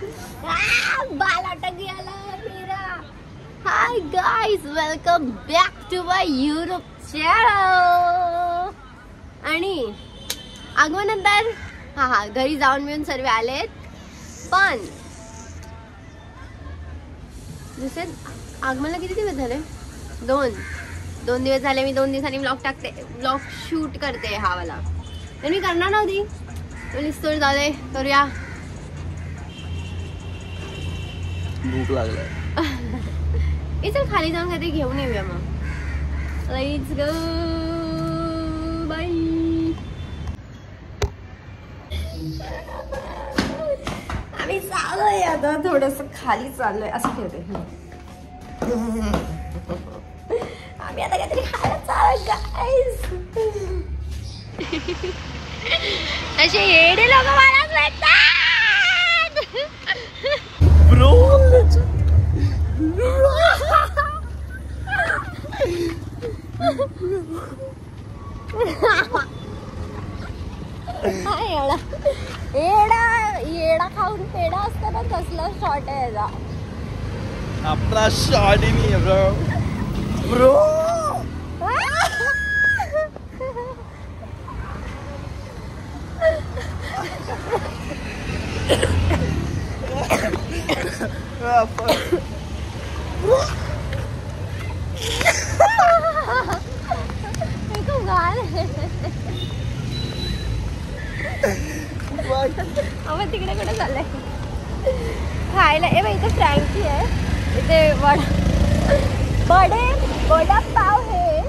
बाल अटक गया मेरा। Hi guys, welcome back to my YouTube channel. आणि आगमनानंतर हा घरी जाऊन मिळून सर्व आलेत, पण जसे आगमनला किती दिवस झाले? दोन दिवस झाले। मी 2 दिवसांनी व्लॉग टाकते, व्लॉग शूट करते हा वाला, तर मी करणार नव्हती, तर जाऊ दे करूया। भूक लागलाय। चल खाली जाऊन काहीतरी घेऊन येऊया मग। Let's go, bye. आम्ही चाललोय आता, थोडस खाली चाललोय, असं ठेवते। आम्ही आता काहीतरी खायला चाललोय गाईस। असे येडे लोक मला भेटतात ब्रो। येडा खाऊन पेढा असतं ना, कसला शॉर्ट आहे याचा। अपना शॉट ही नहीं है ब्रो। आपण तिकडे कुठे चाललंय खायला? ए बाई, इथे फ्रँकी आहे, इथे वडापाव आहे,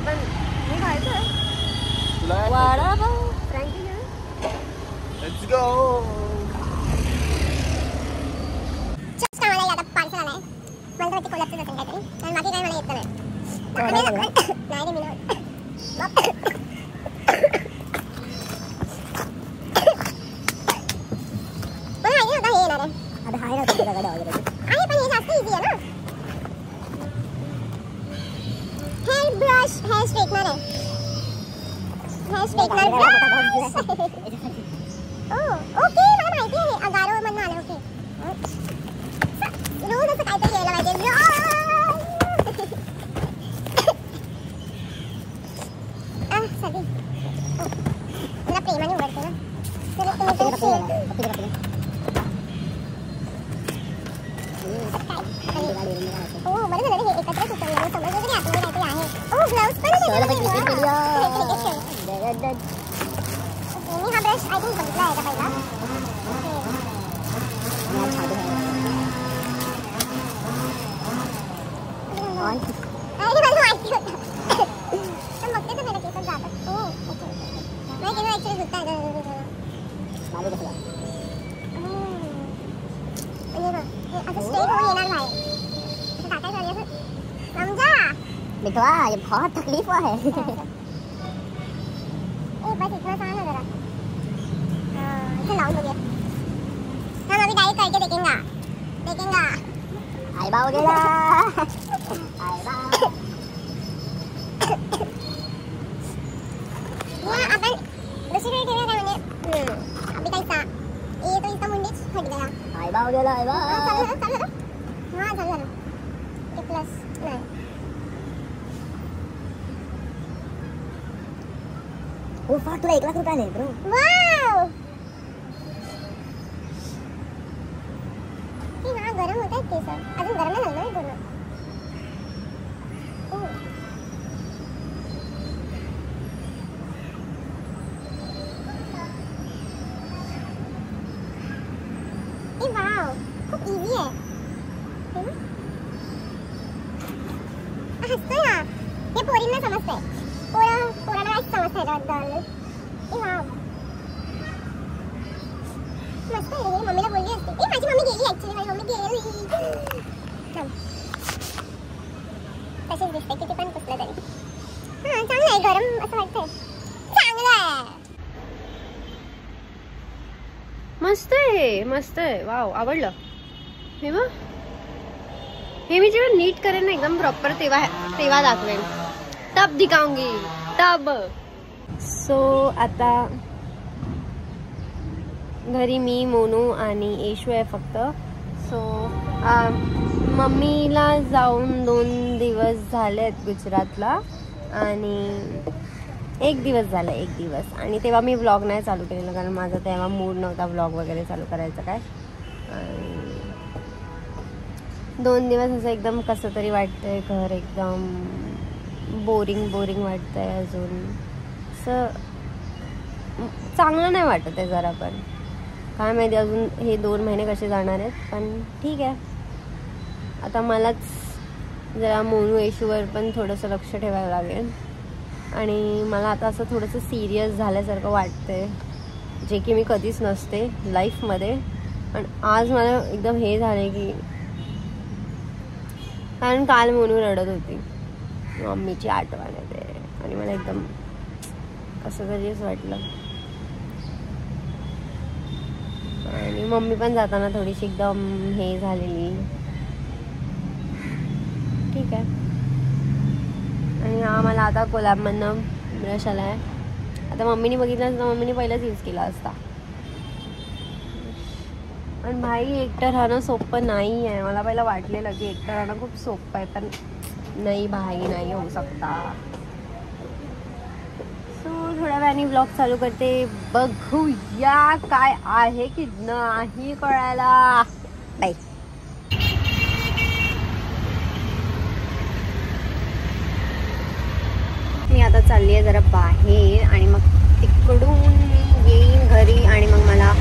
पण मी खायचंय वडापाव। फ्रँकी घे, लेट्स गो। आम्हाला आता पार्सल आलाय, मला वाटतं कोल्हापूरचं असेल काहीतरी, आणि बाकी काय मला येत नाही। नाही रे, मी नाही। हेयर स्ट्रेटनर है, हेयर स्ट्रेटनर ब्रश। ओके, मला माहिती आहे, अगारो मधनं आलं। ओके, रोज असं काहीतरी यायला पाहिजे। सगळी मला प्रेमाने उघडते ना, चला तुम्ही ओ बरं झालं हे एकत्र सुचवलं, समजलं तरी आतमध्ये काहीतरी आहे। ओ ग्लव्स पण आहे, मी हा ब्रश आय थिंक बघितला आहे का पहिला। अरे मला माहिती होतं, पण बघते तर मेरा केस जातात। ओ ओके, नाही केलं ॲक्च्युअली धुता येतं मारू कसं असं स्ट्रेट होऊन येणार नाही, असं टाकायचं आणि असं समजा। बिटवा, ये बहुत तकलीफ हुआ है। ए बस इतना सा ना जरा, इसे लाउड हो गया। हम अभी डाइट करके देखेंगे। आइबा हो गया, आइबा। ये अपन दुसरी ठेवूया काय म्हणजे, अभी कैसा ये तो इसका मुंडीच फट गया। आइबा हो गया, आइबा। चालू झालं ये प्लस नाही। ओ फक, तुला 1 लाख रुपये आले ब्रो। वाव, हे ना गरम होत आहेत केस, अजून गरम नाही झालं ना पूर्ण। ए वाव, खूप इझी आहे। हसतोय ना, हे पोरींना समजतंय, पोरांना काहीच समजतंय त्याबद्दल। ए वाव, मस्त आहे रे, मम्मीला बोलली असते। ए माझी मम्मी गेली, ॲक्च्युअली माझी मम्मी गेली। तशीच दिसते, किती पण पुसलं तरी। हां, चांगलं आहे, गरम असं वाटतंय, चांगलं आहे। मस्त आहे, वाव, आवडलं। हे बघ, हे मी जेव्हा नीट करेन ना एकदम प्रॉपर, तेव्हा दाखवेन, तब दिखाऊंगी तब। सो आता घरी मी, मोनू आणि येशू आहे फक्त. सो मम्मीला जाऊन 2 दिवस झाले आहेत गुजरातला आणि 1 दिवस झाला, 1 दिवस. आणि तेव्हा मी व्लॉग नाही चालू केलेलं कारण माझा तेव्हा मूड नव्हता व्लॉग वगैरे चालू करायचं काय. आणि 2 दिवस असं एकदम कसं तरी वाटतंय, घर एकदम बोरिंग वाटतंय. अजून असं चांगलं नाही वाटत आहे जरा पण. काय माहिती अजून हे 2 महिने कसे जाणार आहेत, पण ठीक आहे. आता मलाच जरा मोनू येशूवर पण थोडंसं लक्ष ठेवायला लागेल. आणि मला आता असं थोडंसं सिरियस झाल्यासारखं वाटतंय, जे की मी कधीच नसते लाईफमध्ये. पण आज मला एकदम हे झालं की कारण काल मोनू रडत होती, मम्मीची आठवण येते आणि मला एकदम कसं तरीच वाटलं. आणि मम्मी पण जाताना थोडीशी एकदम हे झालेली. ठीक आहे. आणि हा मला आता कोलॅबमधनं ब्रश आला आहे. आता मम्मीने बघितलं तर मम्मीने पहिलाच यूज केला असता. पण भाई एकटं राहणं सोपं नाही आहे. मला पहिलं वाटलेलं की एकटं राहणं खूप सोपं आहे, पण नाही भाई, नाही होऊ शकता. सो थोड्या वेळाने व्लॉग चालू करते, बघूया काय आहे की नाही कळायला. बाय. मी आता चालली आहे जरा बाहेर आणि मग तिकडून मी येईन घरी आणि मग मला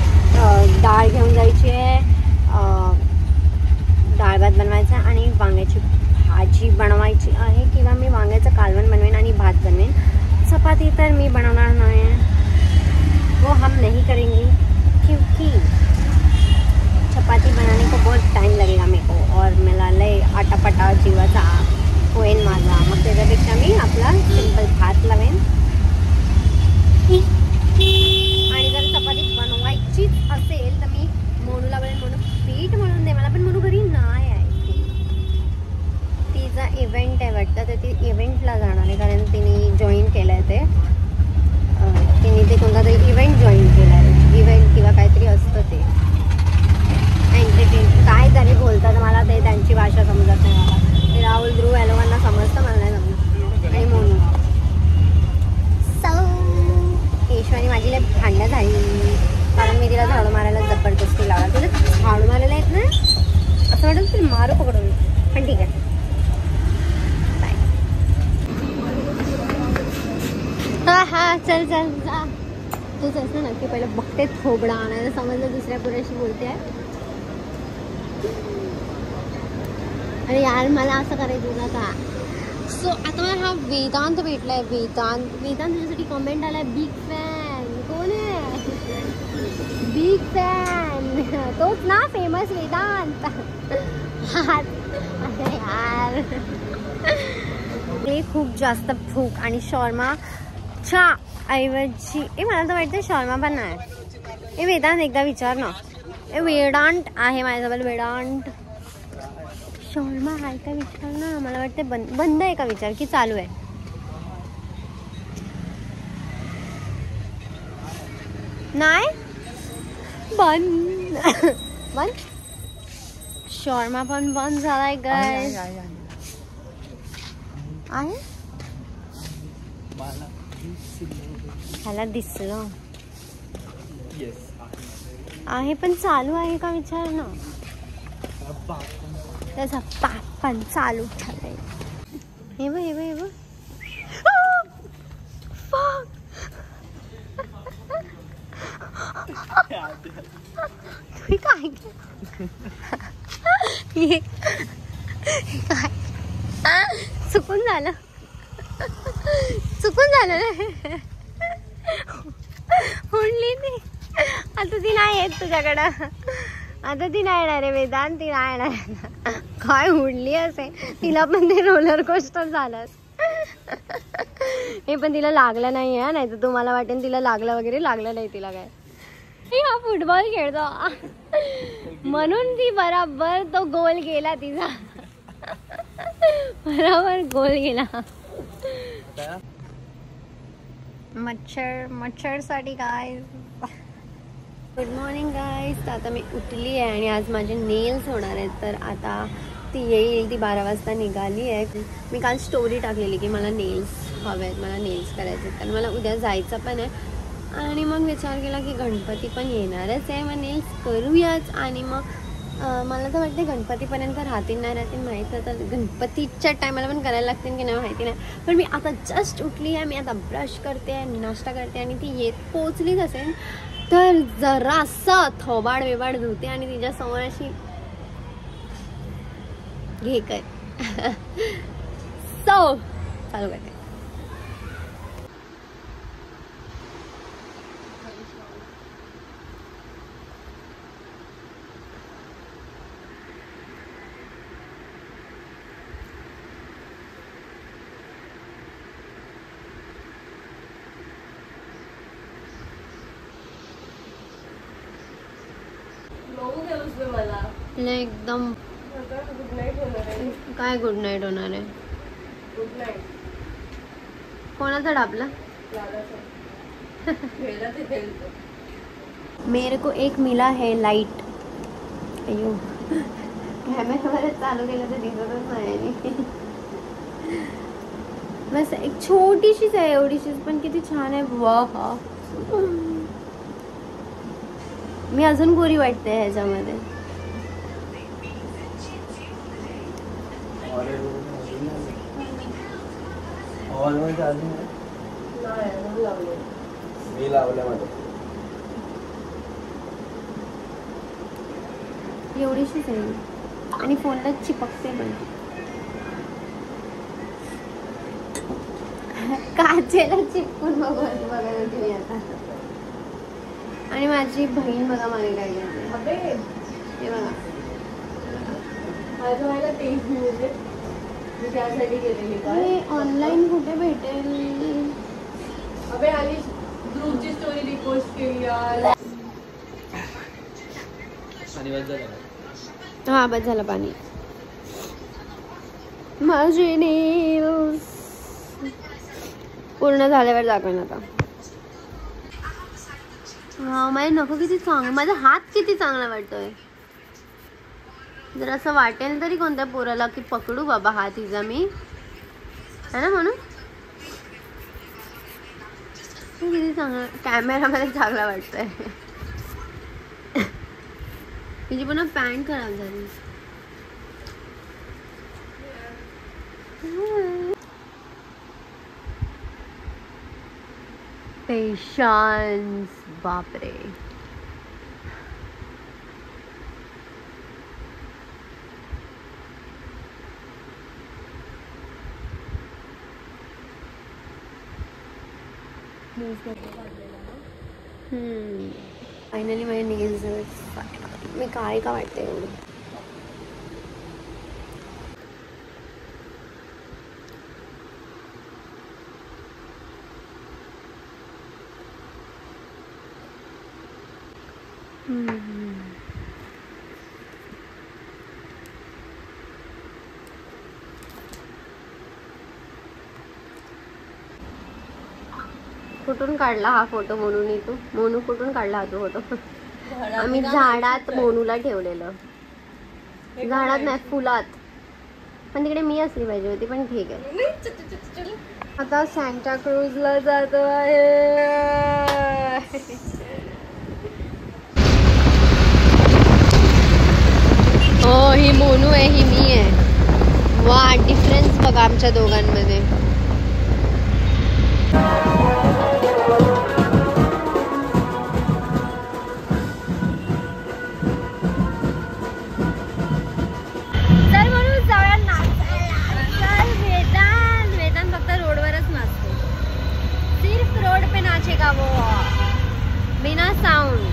डाळ घेऊन जायची आहे, डाळ भात बनवायचा आणि वांग्याची भाजी बनवायची आहे किंवा मी वांग्याचं कालवण बनवेन आणि भात बनवेन. चपाती तर मी बनवणार नाही, वो हम नहीं करेंगे क्योंकि चपाती बनाने को बहुत टाइम लगेगा मेरे को और मला लय आटापटा जीवाचा होईल माझा. मग त्याच्यापेक्षा मी आपला सिंपल भात लावेन. आणि जर चपाती बनवायचीच असेल तर मी मोनूला बोलेन, मोनू पीठ म्हणून दे मला. पण मोनू घरी नाही आहे, तिचा इव्हेंट आहे वाटतं, तर ती इव्हेंटला जाणार आहे कारण तिने जॉईन केलं आहे. तिने ते कोणता तरी इव्हेंट जॉईन केला आहे, इव्हेंट किंवा काहीतरी असतं ते एंटरटेन काय तरी बोलतात. मला ते त्यांची भाषा समजत नाही. मला ते राहुल ध्रुव एलोवांना समजतं, मला नाही समजत. आणि मोनू येशवानी माझी लय भांडणं झाली कारण मी तिला झाडू मारायला जबरदस्ती लावला. तुला झाडू मारायला येत ना असं वाटतं तू मारू पकडून. पण ठीक आहे, बाय. हा चल चल जा. तूच असं नक्की पहिलं बघते थोबडा आणायला, समजलं दुसऱ्या पुऱ्याशी बोलते आहे. अरे यार मला असं करायचं ना का. सो आता मला हा वेदांत भेटलाय. वेदांत तुझ्यासाठी कमेंट आलाय, बिग फॅन. कोण आहे बिग फॅन? तोच ना फेमस वेदांत. अरे यार ते खूप जास्त भूक आणि शॉर्माच्या ऐवजी मला तर वाटतं शॉर्मा पण नाही. वेदांत एकदा विचार ना. वेदांत आहे माझ्याजवळ. वेदांत शॉर्मा आहे का विचार ना. मला वाटतं बंद आहे का विचार की चालू आहे. नाही बंद. बंद शॉर्मा पण बंद झालाय गाइस. आहे ह्याला दिसलं आहे पण चालू आहे का विचार ना. त्याचा पाप पण चालू झालाय. हे बघ हे बघ हे बघ. काय चुकून झालं ना. म्हणली ती आता ती नाही येत तुझ्याकडं. आता ती नाही येणार रे वेदांत. ती नाही येणार. काय उडली असे. तिला पण ते रोलर कोस्टर झालं. हे पण तिला लागलं नाही आहे. नाही तर तुम्हाला वाटेल तिला लागलं वगैरे. लागलं नाही तिला काय. हा फुटबॉल खेळतो म्हणून ती बराबर तो गोल गेला तिचा. बराबर गोल गेला. मच्छर साठी काय गुड मॉर्निंग गाईज. तर आता मी उठली आहे आणि आज माझे नेल्स होणार आहेत. तर आता ती येईल, ती 12 वाजता निघाली आहे. मी काल स्टोरी टाकलेली की मला नेल्स हवे आहेत, मला नेल्स करायचे आहेत, कारण मला उद्या जायचं पण आहे. आणि मग विचार केला की गणपती पण येणारच आहे, मग नेल्स करूयाच. आणि मग मला तर वाटते गणपतीपर्यंत राहतील नाही राहतील माहीत नाही. तर गणपतीच्या टायमाला पण करायला लागतील की नाही माहिती नाही. पण मी आता जस्ट उठली आहे, मी आता ब्रश करते आहे, नाश्ता करते आणि ती येत पोचलीच असेल तर जरासा थोबाड वेबाड धुते आणि तिच्या समोर अशी घे कर सो चालू करते. एकदम काय गुड नाईट होणार आहे? कोणाचा डाबला? मेरे को एक मिला है लाइट. अयो कॅमेरा चालू केलं तर दिसतच नाही. बस एक छोटीशीच आहे, एवढीशीच पण किती छान आहे. वाह, मी अजून गोरी वाटते ह्याच्यामध्ये. एवढीशीच आहे आणि फोनला चिपकते पण. काचेला चिपकून बघा तुम्ही आता. आणि माझी बहीण बघा मला काय करते हे बघा. ऑनलाईन कुठे भेटेल? अबे आली ग्रुपची स्टोरी रिपोस्ट केली यार. हा बस झालं पाणी. माझे नेल्स पूर्ण झाल्यावर दाखवेन आता. हा माझे नको किती चांगलं, माझा हात किती चांगला वाटतोय. जर असं वाटेल तरी कोणत्या पोराला की पकडू बाबा हात हिचा मी, है ना म्हणून. किती चांगला कॅमेरामध्ये चांगला वाटतोय. तिची पुन्हा पॅन्ट खराब झाली. पेशन्स बापरे. फायनली माझे नेल्स. मी काळी का वाटते एवढी? कुठून काढला हा फोटो मोनूने? तू मोनू कुठून काढला हा तो फोटो? आम्ही झाडात मोनूला ठेवलेलं. झाडात नाही, फुलात. पण तिकडे मी असली पाहिजे होती, पण ठीक आहे. आता सांता क्रूजला जातो आहे. हो ही मोनू आहे, ही मी आहे. वा डिफरन्स बघा आमच्या दोघांमध्ये. नाचेगा वो बिना साऊंड.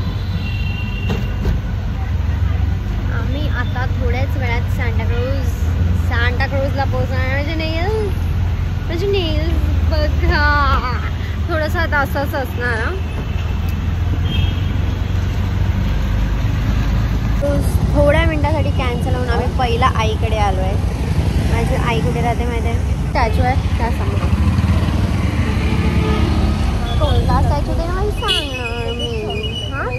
आम्ही आता थोड्याच वेळात सांता क्रूजला पोहोचणार. माझे नेल्स बघा, थोडंसं आता असंच असणार. थोड्या मिनिटासाठी कॅन्सल होऊन आम्ही पहिला आईकडे आलो आहे. माझी आई कुठे राहते माहिती आहे? स्टॅच्यू आहे त्यासमोर. कोणता स्टॅच्यू ते मला सांगणार मी. हां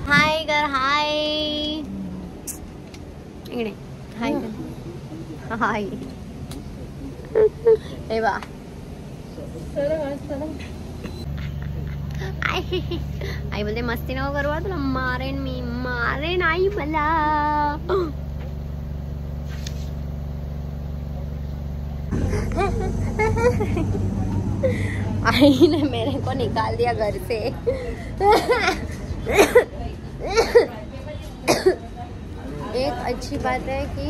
हाय कर हाय इकडे हाय कर हाय हे बा आई बोलते मस्ती नको करू तुला मारेन मी मारेन आई मला आई ने मेरे को निकाल दिया घर से एक अच्छी बात है कि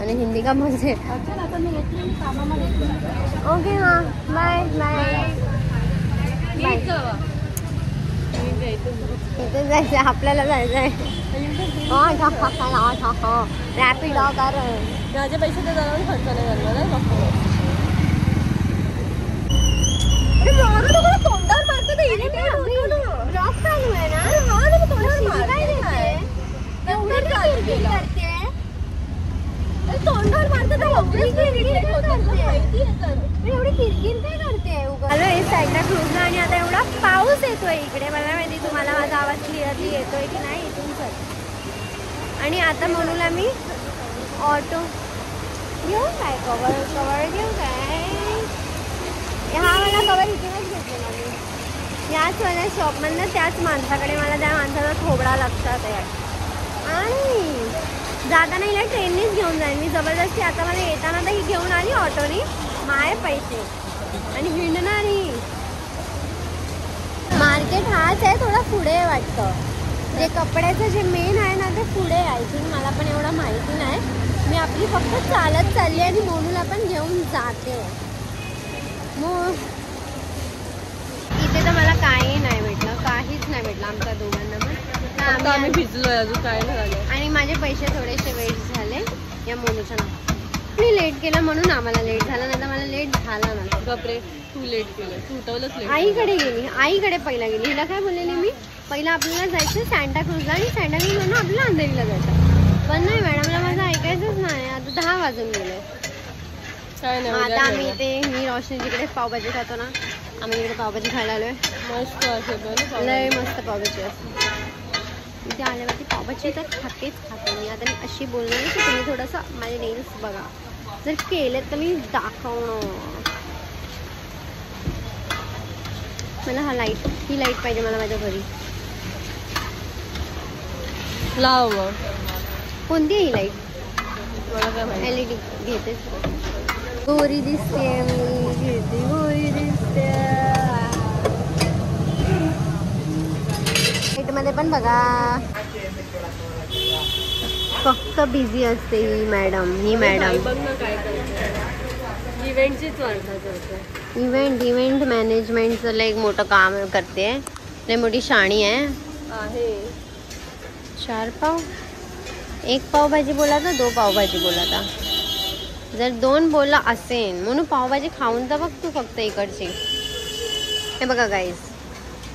आणि हिंदी का म्हणजे ओके हाँ बाय बाय इथे जायचं आपल्याला जायचंय रॅपिडो कर माझे पैसे तर जाऊन खर्च नाही करणार तोंडावर मारतो ब्लॉग चालू आहे ना तोंडावर मारतो एवढी किरकिर काय करते हॅलो हे साईडला क्रूजला आणि आता एवढा पाऊस येतोय इकडे मला माहिती तुम्हाला माझा आवाज क्लिअरली येतोय की नाही इथून सर आणि आता म्हणून आम्ही ऑटो घेऊ काय कवर घेऊ काय हा मला कवर इथूनच घेतलेला मी याच मला शॉपमधनं त्याच माणसाकडे मला त्या माणसाचा थोबडा लक्षात आहे आणि जाताना हिला ट्रेननीच घेऊन जाईल मी जबरदस्ती आता मला येताना तर ही घेऊन आली ऑटोनी माय पैसे आणि हिंडणारी मार्केट हाच आहे थोडा पुढे वाटतं जे कपड्याचं जे मेन आहे ना ते पुढे आय थिंक मला पण एवढं माहिती नाही मी आपली फक्त चालत चालली आणि मोनूला पण घेऊन जाते मग इथे तर मला काही नाही भेटलं काहीच नाही भेटलं आमच्या दोघांना पण आम्ही भिजलोय अजून काय नाही झालं आणि माझे पैसे थोडेसे वेस्ट झाले या मोनूच्या नाव मी लेट केलं म्हणून आम्हाला लेट झाला नाही तर मला लेट झाला ना बापरे तू लेट केलं तू उठवलंच लेट आईकडे गेली आईकडे पहिला गेली हिला काय बोललेली मी पहिला आपल्याला जायचं सँटा क्रूजला आणि सँटा क्रूज म्हणून आपल्याला अंधेरीला जायचं पण नाही मॅडमला माझं ऐकायचंच नाही आता 10 वाजून गेले काय नाही आता आम्ही इथे मी रोशनी जिकडे पावभाजी खातो ना आम्ही इकडे पावभाजी खायला आलोय मस्त असेल लय मस्त पावभाजी असते इथे आल्यावरती पावभाजी तर खाते मी आता मी अशी बोलणार की तुम्ही थोडंसं माझे नेल्स बघा जर केलं तर मी दाखवणार मला ही लाईट पाहिजे मला माझ्या घरी लाव मग कोणती आहे ही लाईट मला काय माहिती LED घेते गोरी दिसते मी घेते गोरी दिसते मध्ये पण बघा फक्त बिझी असते ही मॅडम बघ ना काय करते इव्हेंटचीच वार्ता करते इव्हेंट मॅनेजमेंटचं लय एक मोठं काम करते लय मोठी शाणी आहे 4 पाव 1 पावभाजी बोला तर 2 पावभाजी बोला तर जर 2 बोलला असेल म्हणून पावभाजी खाऊन तर बघ तू फक्त इकडची हे बघा गाईज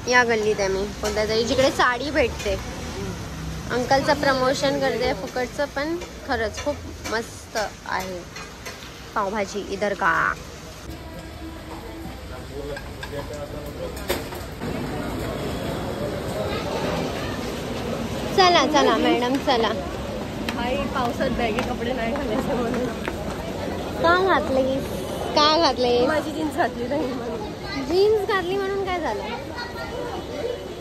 या गल्लीत आहे मी कोणत्या तरी जिकडे साडी भेटते अंकलचं प्रमोशन करते फुकटचं पण खरंच खूप मस्त आहे पावभाजी इधर का चला चला मॅडम चला आई पावसात बॅगे कपडे नाही घालायचे म्हणून का घातले माझी जीन्स घातली नाही म्हणून जीन्स घातली म्हणून काय झालं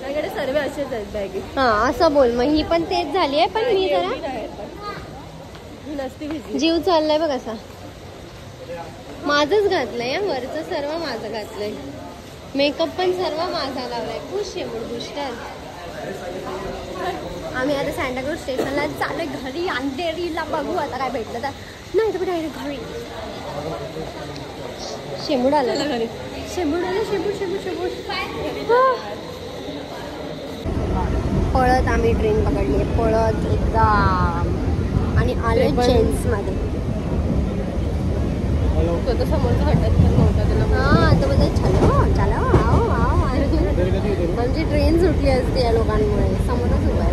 माझ्याकडे सर्व असेच आहेत बॅगे हा असं बोल मग ही पण तेच झाली आहे पण मी जरा मी नसती भिजली जीव चाललाय बघ असा माझंच घातलंय वरचं सर्व माझं घातलंय मेकअप पण सर्व माझा लावलाय खुश आहे बुडबुस्टर आम्ही आता सँटाक्रूज स्टेशनला चालू घरी अंधेरीला बघू आता काय भेटलं तर नाही तर डायरेक्ट घरी शेंबूड आलं घरी शेंबूड आलं शेंबूड पळत आम्ही ट्रेन पकडली पळत एकदम आणि आले जेंट्समध्ये समोरचा हटत पण नव्हता त्याला हां तो बोलतो चलो चलो आओ आओ आमची ट्रेन सुटली असते या लोकांमुळे समोरच उभा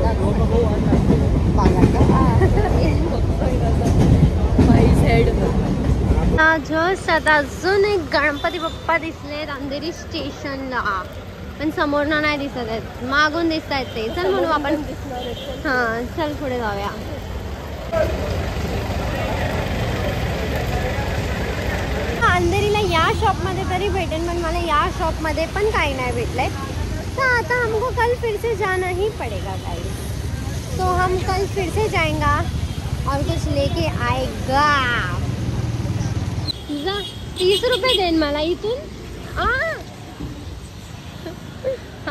जो लक्षात अजून एक गणपती बाप्पा दिसले अंधेरी स्टेशनला, पण समोरनं नाही दिसत आहेत, मागून दिसत आहेत ते. चल म्हणू आपण. हा चल पुढे जाऊया. अंधेरीला या शॉपमध्ये तरी भेटेल, पण मला या शॉपमध्ये पण काही नाही भेटलंय. तो आता हमको कल फिर से जाना ही पड़ेगा गाइस. तो हम कल फिर से जाएंगा और कुछ लेके आएगा. 30 रुपये देन मला इथून.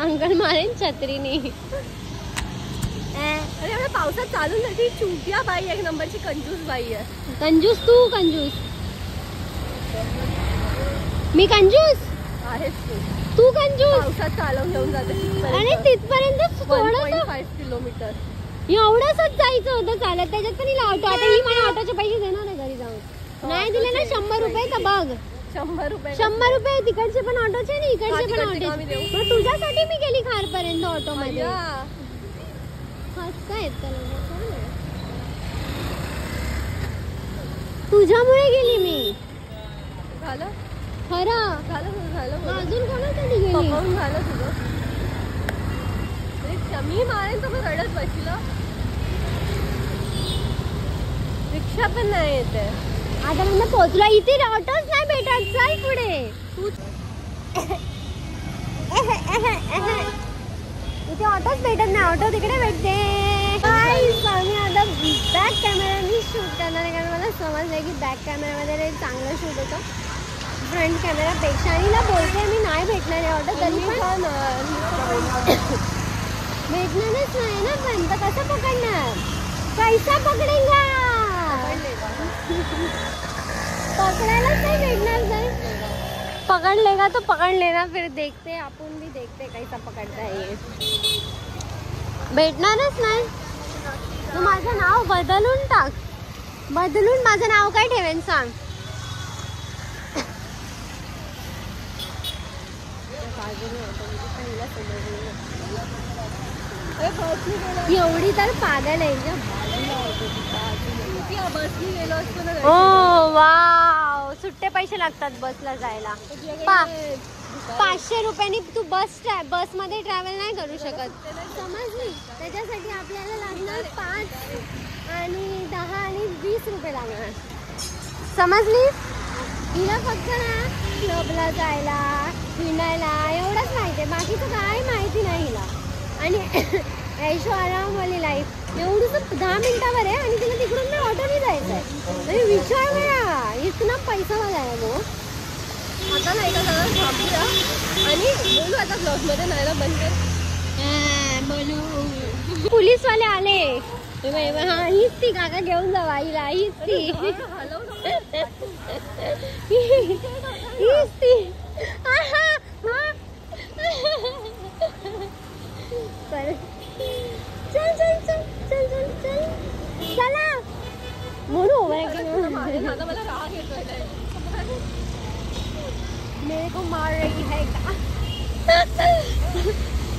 अंकल मारेन छत्रीने. अरे एवढ्या पावसात चालून ती चुंटिया बाई एक नंबरची कंजूस बाई आहे. कंजूस तू कंजूस. मी कंजूस आहेस तू कंजूस. पावसात चालवून घेऊन जाते आणि तिथपर्यंत 1.5 किलोमीटर एवढंच जायचं होतं चालत. त्याच्यात पण हिला ऑटो. आता ही मला ऑटोचे पैसे देणार आहे घरी जाऊन. नाही दिले ना 100 रुपये तर बघ. 100 रुपये 100 रुपये तिकडचे पण ऑटोचे आणि इकडचे पण ऑटोचे. मग तुझ्यासाठी मी गेली खारपर्यंत ऑटो मध्ये. हसता येत तुझ्यामुळे गेली मी. झालं खरं झालं अजून कोणासाठी गेली. झालं तुझं. मी मारेन तर मग रडत बसलं. रिक्षा पण नाही येते. आता म्हणजे पोहोचलो. इथे ऑटोच नाही भेटत. चल पुढे. इथे ऑटोच भेटत नाही. ऑटो तिकडे भेटते. आम्ही आता बॅक कॅमेराने शूट करणार आहे, कारण मला समजलं की बॅक कॅमेरामध्ये चांगलं शूट होतं फ्रंट कॅमेरापेक्षा. आणि ना बोलते मी नाही भेटणार आहे ऑटो तरी पण. भेटणारच नाही ना. पण तर कसं पकडणार. कैसा पकडेगा. पकडायलाच नाही भेटणार. तर पकड लेगा तो पकड लेना. फिर देखते आपण भी देखते कैसा पकडता है. भेटणारच नाही. तू माझं नाव बदलून टाक. बदलून माझं नाव काय ठेवेन सांग. एवढी तर पागल आहे. बसनी गेलो असतो ना. ओ वाव. सुट्टे पैसे लागतात बसला जायला. 500 रुपयांनी तू बस मध्ये ट्रॅव्हल नाही करू शकत. समजली. त्याच्यासाठी आपल्याला लागणार 5 आणि 10 आणि 20 रुपये लागणार. समजली. हिला फक्त ना क्लबला जायला फिरायला एवढंच माहिती आहे. बाकीचं काय माहिती नाही हिला. आणि ऐशो आरामवाली लाईफ एवढंच 10 मिनिटावर आहे आणि तिला तिकडून ना ऑटोने जायचं आहे. आणि विचार करा इतना पैसा वाला वो. आता नाही का जरा थांबूया आणि बोलू आता ब्लॉग मध्ये. नाही ना बंद कर. बोलू. पोलीसवाले आले. हा हीच ती काका घेऊन जावा हिला. हीच ती हीच ती. चल चल चल चल चल चल चला म्हणू. मला राग येतोय. मेरे को मार रही है का.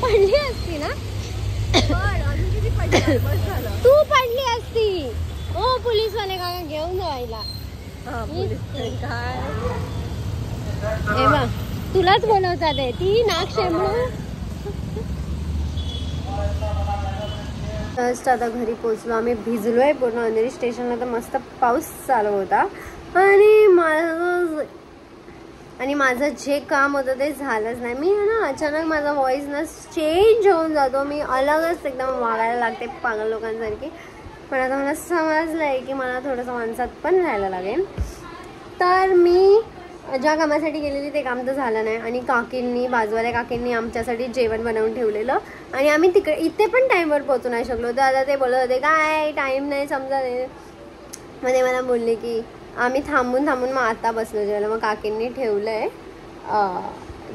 पडली असती ना. तू पडली असती. ओ पोलीसवाले काका घेऊन जायला. हे बघ तुलाच बोलवतात आहे. ती नाक शेंबडू. जस्ट आता घरी पोचलो आम्ही. भिजलोय पूर्ण. अंधेरी स्टेशनला तर मस्त पाऊस चालू होता. आणि माझं जे काम होतं ते झालंच नाही. मी ना अचानक माझा व्हॉइस ना चेंज होऊन जातो. मी अलगच एकदम वागायला लागते पागल लोकांसारखी. पण आता मला समजलं आहे की मला थोडंसं माणसात पण राहायला लागेल. तर मी ज्या कामासाठी गेलेली ते काम तर झालं नाही. आणि काकींनी बाजूवाल्या काकींनी आमच्यासाठी जेवण बनवून ठेवलेलं आणि आम्ही इथे पण टाईमवर पोहोचू नाही शकलो. तर आता ते बोलत होते काय टाईम नाही समजा. मध्ये मला बोलले की आम्ही थांबून मग आता बसलो जेवायला. मग काकींनी ठेवलं आहे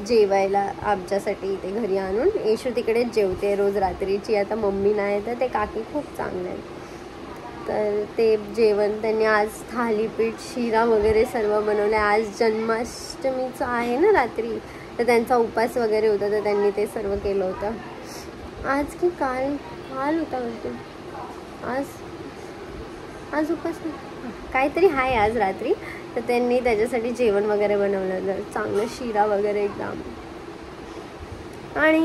जेवायला आमच्यासाठी इथे घरी आणून. येशू तिकडेच जेवते रोज रात्रीची. आता मम्मी नाही तर ते काकी खूप चांगले आहेत. तर ते जेवण त्यांनी आज थालीपीठ शिरा वगैरे सर्व बनवलं आहे. आज जन्माष्टमीचं आहे ना रात्री, तर त्यांचा उपास वगैरे होता तर त्यांनी ते सर्व केलं होतं. आज की काल होता वरती. आज उपास काहीतरी आहे आज रात्री. तर त्यांनी त्याच्यासाठी जेवण वगैरे बनवलेलं, चांगलं शिरा वगैरे एकदम. आणि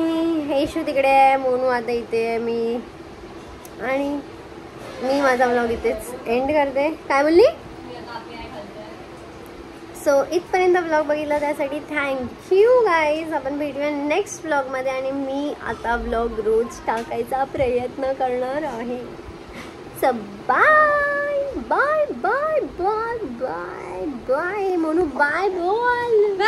हेशू तिकडे आहे, मोनू आता इथे आहे, मी माझा व्लॉग इथेच एंड करते. काय बोलली? सो इथपर्यंत ब्लॉग बघितला त्यासाठी थँक्यू गाईज. आपण भेटूया नेक्स्ट ब्लॉगमध्ये आणि मी आता ब्लॉग रोज टाकायचा प्रयत्न करणार आहे. So bye bye bye bye bye bye. म्हणू बाय बोल.